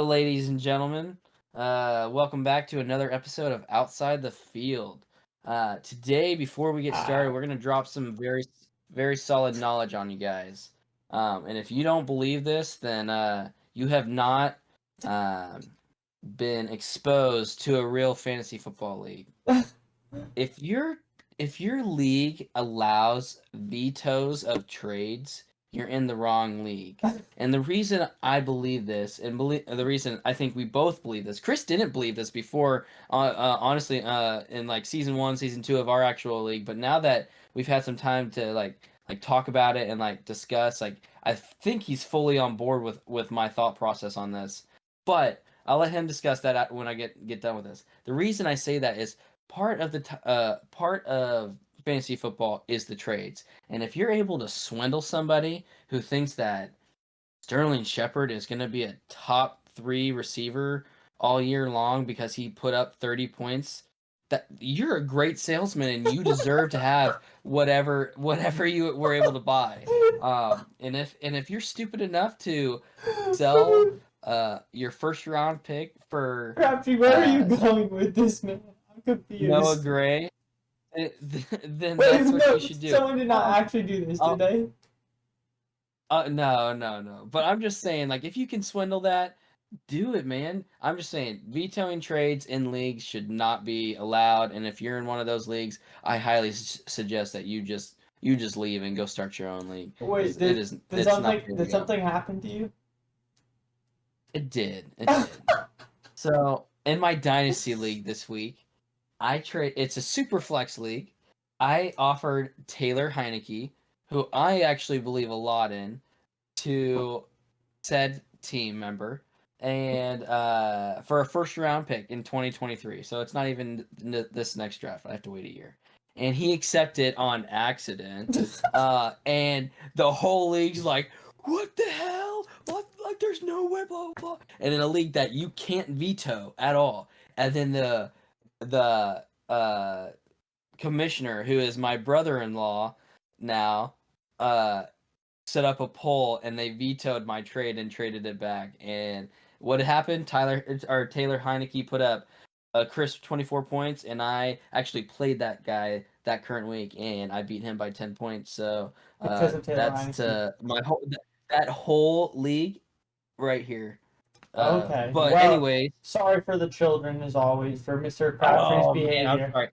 ladies and gentlemen. Welcome back to another episode of Outside the Field. Today, before we get started, we're going to drop some very solid knowledge on you guys. And if you don't believe this, then you have not been exposed to a real fantasy football league. If your league allows vetoes of trades, you're in the wrong league. And the reason I believe this, and the reason I think we both believe this, Chris didn't believe this before, honestly, in like season 1, season 2 of our actual league. But now that we've had some time to like talk about it and like discuss, like I think he's fully on board with my thought process on this. But I'll let him discuss that when I get done with this. The reason I say that is part of fantasy football is the trades. And if you're able to swindle somebody who thinks that Sterling Shepard is going to be a top 3 receiver all year long because he put up 30 points, that you're a great salesman and you deserve to have whatever you were able to buy. And if you're stupid enough to sell your first round pick for Crafty, where are you going with this, man? I'm confused. Noah Gray, then Wait, that's what no, you should do. someone did not actually do this, did they? No. But I'm just saying, like, if you can swindle that, do it, man. I'm just saying, vetoing trades in leagues should not be allowed. And if you're in one of those leagues, I highly suggest that you just leave and go start your own league. Wait, did something happen to you? It did. So in my dynasty league this week, it's a super flex league. I offered Taylor Heineke, who I actually believe a lot in, to said team member, and for a first round pick in 2023. So it's not even this next draft. I have to wait a year. And he accepted on accident. And the whole league's like, what the hell? What? Like, there's no way, blah, blah, blah. And in a league that you can't veto at all. And then the commissioner, who is my brother-in-law now, set up a poll and they vetoed my trade and traded it back. And what happened? Taylor Heineke put up a crisp 24 points, and I actually played that guy that current week, and I beat him by 10 points. So Because of Taylor that's Heineke. that whole league right here. Okay. But well, anyways, sorry for the children, as always, for Mr. Crabtree's behavior. Man, I'm sorry.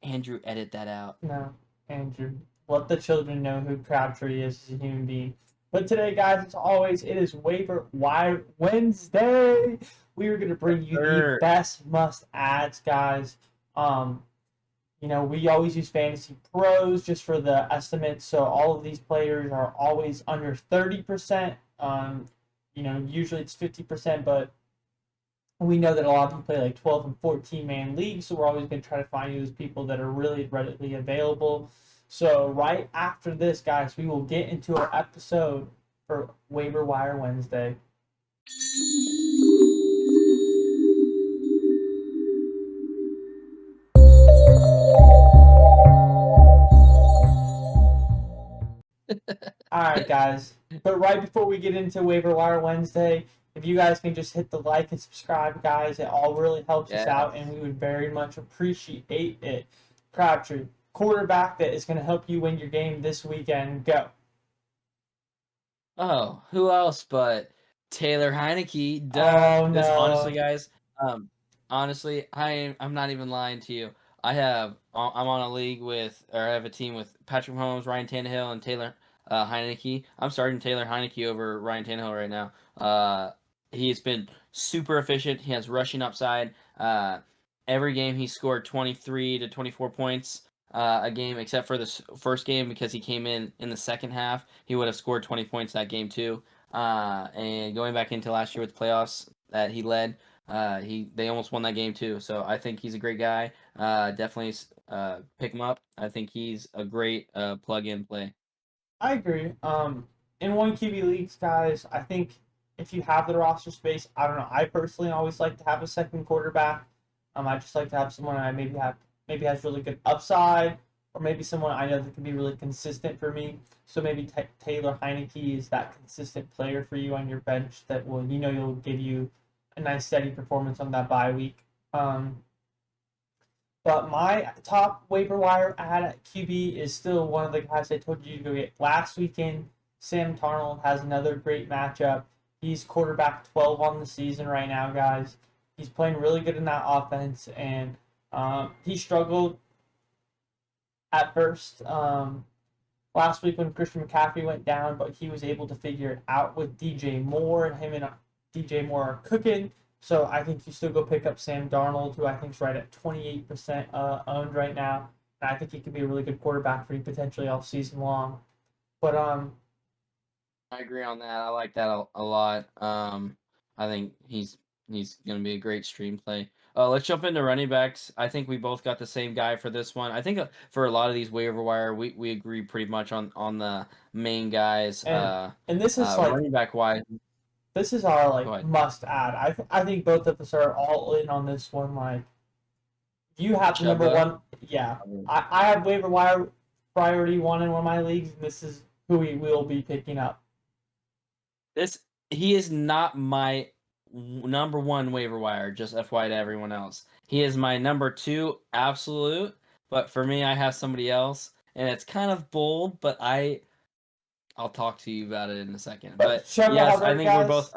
Andrew, edit that out. No, Andrew. Let the children know who Crabtree is as a human being. But today, guys, as always, it is Waiver Wire Wednesday. We are going to bring you the best must-adds, guys. We always use Fantasy Pros just for the estimates, so all of these players are always under 30%. Usually it's 50%, but we know that a lot of people play like 12 and 14-man leagues, so we're always going to try to find you those people that are really readily available. So right after this, guys, we will get into our episode for Waiver Wire Wednesday. All right, guys. But right before we get into Waiver Wire Wednesday, if you guys can just hit the like and subscribe, guys, it all really helps us out, and we would very much appreciate it. Crabtree, quarterback that is going to help you win your game this weekend. Go. Oh, who else but Taylor Heineke? Duh. Oh, no. Honestly, guys, I'm not even lying to you. I'm on a league I have a team with Patrick Mahomes, Ryan Tannehill, and Taylor Heineke. I'm starting Taylor Heineke over Ryan Tannehill right now. He's been super efficient. He has rushing upside. Every game he scored 23 to 24 points a game, except for this first game because he came in the second half. He would have scored 20 points that game too. And going back into last year with the playoffs that he led, they almost won that game too. So I think he's a great guy. Definitely pick him up. I think he's a great plug-in play. I agree. In one QB leagues, guys, I think if you have the roster space, I don't know. I personally always like to have a second quarterback. I just like to have someone I maybe has really good upside, or maybe someone I know that can be really consistent for me. So maybe Taylor Heineke is that consistent player for you on your bench that will, you'll give you a nice steady performance on that bye week. But my top waiver wire ad at QB is still one of the guys I told you to go get last weekend. Sam Tarnell has another great matchup. He's quarterback 12 on the season right now, guys. He's playing really good in that offense, and he struggled at first last week when Christian McCaffrey went down, but he was able to figure it out with DJ Moore, and him and DJ Moore are cooking. So I think you still go pick up Sam Darnold, who I think is right at 28% owned right now. And I think he could be a really good quarterback for you potentially all season long. But I agree on that. I like that a lot. I think he's going to be a great stream play. Let's jump into running backs. I think we both got the same guy for this one. I think for a lot of these waiver wire, we agree pretty much on the main guys. And this is like running back wise. This is our like must add. I think both of us are all in on this one. Like you have number one. Yeah, I have waiver wire priority one in one of my leagues, and this is who we will be picking up. He is not my number one waiver wire, just FYI to everyone else. He is my number two absolute, but for me, I have somebody else, and it's kind of bold, but I'll talk to you about it in a second. But yes, I think we're both.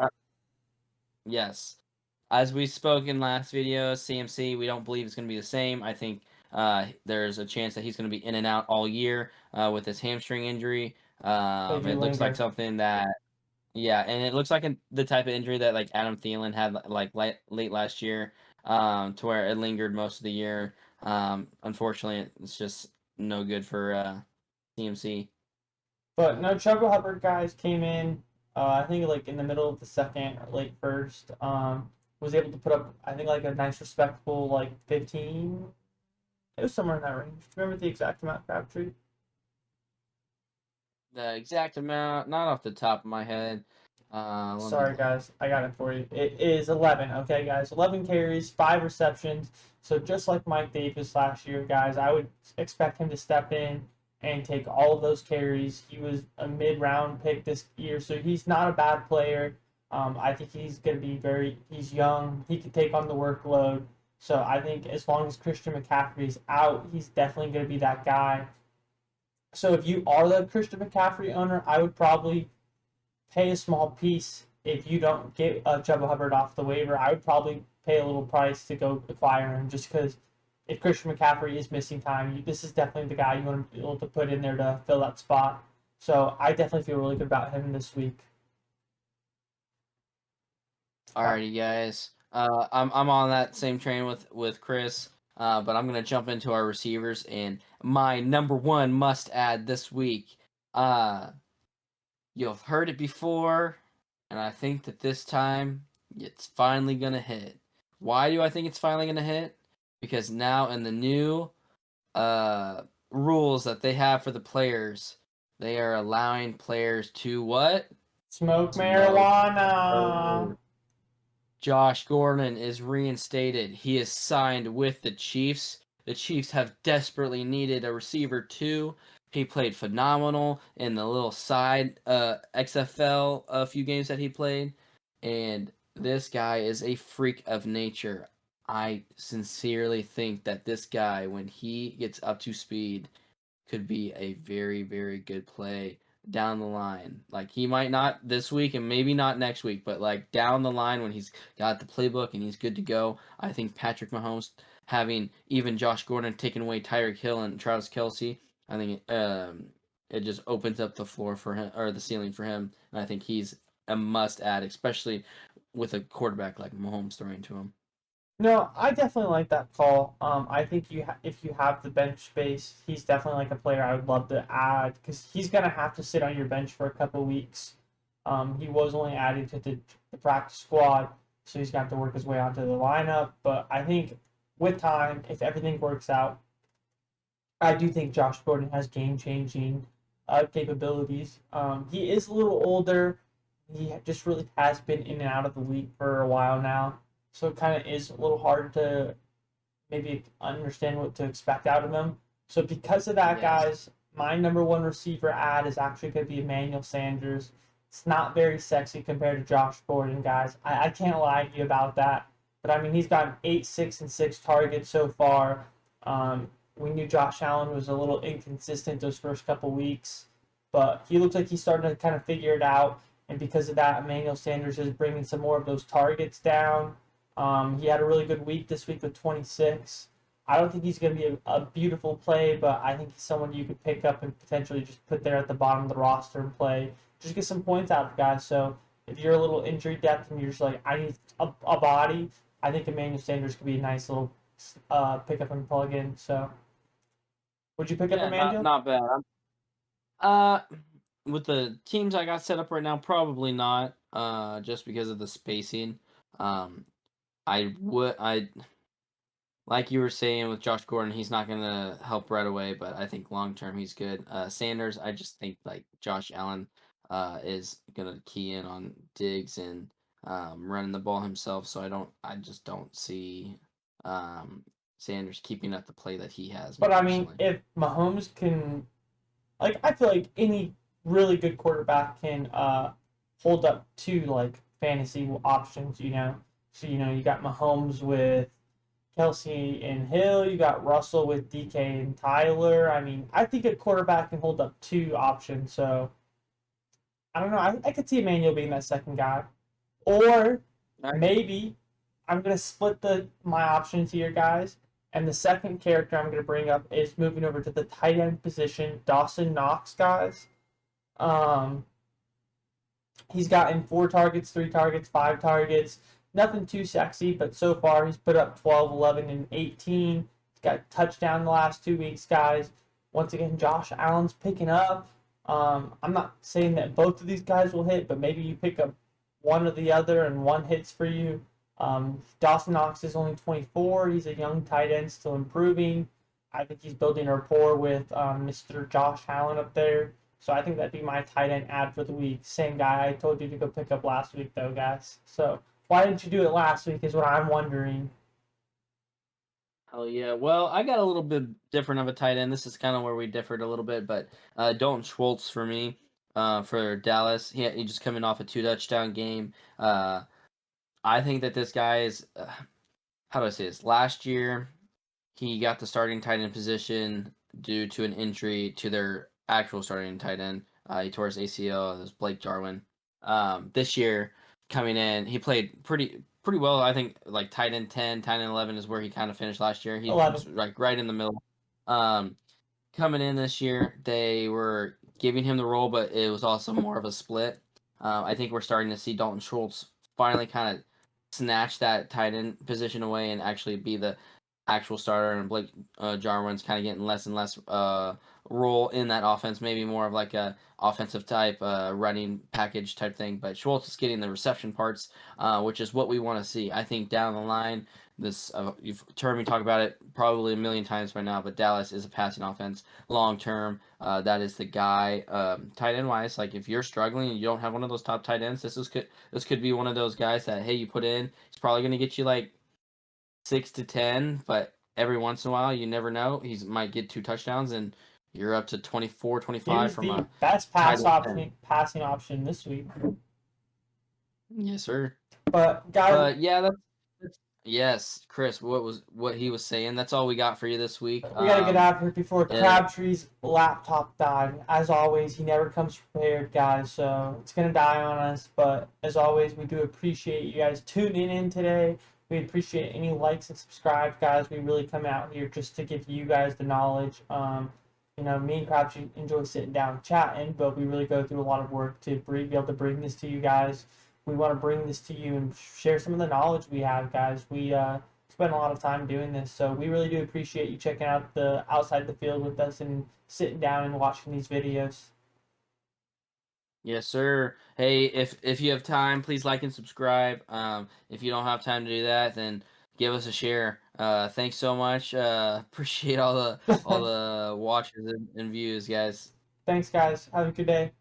Yes, as we spoke in last video, CMC, we don't believe it's going to be the same. I think there's a chance that he's going to be in and out all year with his hamstring injury. It looks like something that. Yeah, and it looks like the type of injury that like Adam Thielen had like late last year, to where it lingered most of the year. Unfortunately, it's just no good for CMC. But no, Chuba Hubbard guys came in. I think like in the middle of the second or late first. Was able to put up I think like a nice respectable like 15. It was somewhere in that range. Remember the exact amount, Crabtree? The exact amount, not off the top of my head. Sorry, guys. I got it for you. It is 11. Okay, guys. 11 carries, 5 receptions. So just like Mike Davis last year, guys, I would expect him to step in and take all of those carries. He was a mid-round pick this year, so he's not a bad player. I think he's going to be he's young. He can take on the workload. So I think as long as Christian McCaffrey is out, he's definitely going to be that guy. So if you are the Christian McCaffrey owner, I would probably pay a small piece if you don't get Chuba Hubbard off the waiver. I would probably pay a little price to go acquire him just because if Christian McCaffrey is missing time, this is definitely the guy you want to be able to put in there to fill that spot. So I definitely feel really good about him this week. Alrighty, guys. I'm on that same train with Chris. But I'm gonna jump into our receivers and my number one must add this week. You've heard it before, and I think that this time it's finally gonna hit. Why do I think it's finally gonna hit? Because now in the new rules that they have for the players, they are allowing players to what? Smoke marijuana. Josh Gordon is reinstated. He is signed with the Chiefs. The Chiefs have desperately needed a receiver too. He played phenomenal in the little side XFL a few games that he played. And this guy is a freak of nature. I sincerely think that this guy, when he gets up to speed, could be a very, very good play down the line. Like he might not this week and maybe not next week, but like down the line when he's got the playbook and he's good to go, I think Patrick Mahomes having even Josh Gordon taking away Tyreek Hill and Travis Kelce, I think it just opens up the floor for him or the ceiling for him. And I think he's a must add, especially with a quarterback like Mahomes throwing to him. No, I definitely like that call. I think if you have the bench space, he's definitely like a player I would love to add because he's gonna have to sit on your bench for a couple weeks. He was only added to the practice squad, so he's got to work his way onto the lineup. But I think with time, if everything works out, I do think Josh Gordon has game-changing capabilities. He is a little older. He just really has been in and out of the league for a while now. So it kind of is a little hard to maybe understand what to expect out of him. So because of that, Yes. guys, my number one receiver ad is actually going to be Emmanuel Sanders. It's not very sexy compared to Josh Gordon, guys. I can't lie to you about that. But I mean, he's gotten 8, 6, and 6 targets so far. We knew Josh Allen was a little inconsistent those first couple weeks, but he looks like he's starting to kind of figure it out. And because of that, Emmanuel Sanders is bringing some more of those targets down. He had a really good week this week with 26. I don't think he's going to be a beautiful play, but I think he's someone you could pick up and potentially just put there at the bottom of the roster and play. Just get some points out of guys. So if you're a little injury depth and you're just like, I need a body, I think Emmanuel Sanders could be a nice little pick up and plug in. So would you pick up Yeah, Emmanuel? not bad. Uh, with the teams I got set up right now, probably not. Just because of the spacing. Um, I like you were saying with Josh Gordon, he's not gonna help right away, but I think long term he's good. Sanders, I just think like Josh Allen, is gonna key in on Diggs and running the ball himself. So I just don't see um Sanders keeping up the play that he has. Me But I mean, personally. if Mahomes can, like, I feel like any really good quarterback can hold up to like fantasy options. So you got Mahomes with Kelsey and Hill. You got Russell with DK and Tyler. I mean, I think a quarterback can hold up two options. So I don't know. I could see Emmanuel being that second guy, or I could, maybe I'm gonna split my options here, guys. And the second character I'm gonna bring up is moving over to the tight end position, Dawson Knox, guys. Um, he's gotten 4 targets, 3 targets, 5 targets. Nothing too sexy, but so far he's put up 12, 11, and 18. He's got a touchdown the last 2 weeks, guys. Once again, Josh Allen's picking up. I'm not saying that both of these guys will hit, but maybe you pick up one or the other and one hits for you. Dawson Knox is only 24. He's a young tight end, still improving. I think he's building a rapport with Mr. Josh Allen up there. So I think that'd be my tight end ad for the week. Same guy I told you to go pick up last week, though, guys. So why didn't you do it last week is what I'm wondering. oh yeah. Well, I got a little bit different of a tight end. This is kind of where we differed a little bit, but Dalton Schultz for me, for Dallas. He just coming off a 2 touchdown game. I think that this guy is. How do I say this? Last year, he got the starting tight end position due to an injury to their actual starting tight end. He tore his ACL. It was Blake Jarwin. This year, coming in, he played pretty well. I think like tight end 10, tight end 11 is where he kind of finished last year. He 11. was like right in the middle. Um, Coming in this year, they were giving him the role, but it was also more of a split. I think we're starting to see Dalton Schultz finally kind of snatch that tight end position away and actually be the actual starter. And Blake Jarwin's kind of getting less and less role in that offense, maybe more of like a offensive type running package type thing. But Schultz is getting the reception parts, which is what we want to see. I think down the line, this you've heard me talk about it probably a million times by now, but Dallas is a passing offense long term. That is the guy. Tight end wise, like if you're struggling and you don't have one of those top tight ends, this could be one of those guys that hey you put in. He's probably going to get you like 6 to 10, but every once in a while you never know. He might get 2 touchdowns and you're up to 24, He 25 was from the a best tight end. passing option this week. Yes, sir. But guys, But yeah, that's yes, Chris. What he was saying? That's all we got for you this week. we gotta get out of here before Uh, Crabtree's laptop died. As always, he never comes prepared, guys. So it's gonna die on us. But as always, we do appreciate you guys tuning in today. We appreciate any likes and subscribes, guys. We really come out here just to give you guys the knowledge. Me and Crabtree enjoy sitting down and chatting, but we really go through a lot of work to be able to bring this to you guys. We want to bring this to you and share some of the knowledge we have, guys. We spend a lot of time doing this, so we really do appreciate you checking out the outside the field with us and sitting down and watching these videos. yes, sir. Hey, if you have time, please like and subscribe. If you don't have time to do that, then give us a share. Thanks so much. Appreciate all the watches and views, guys. Thanks, guys. Have a good day.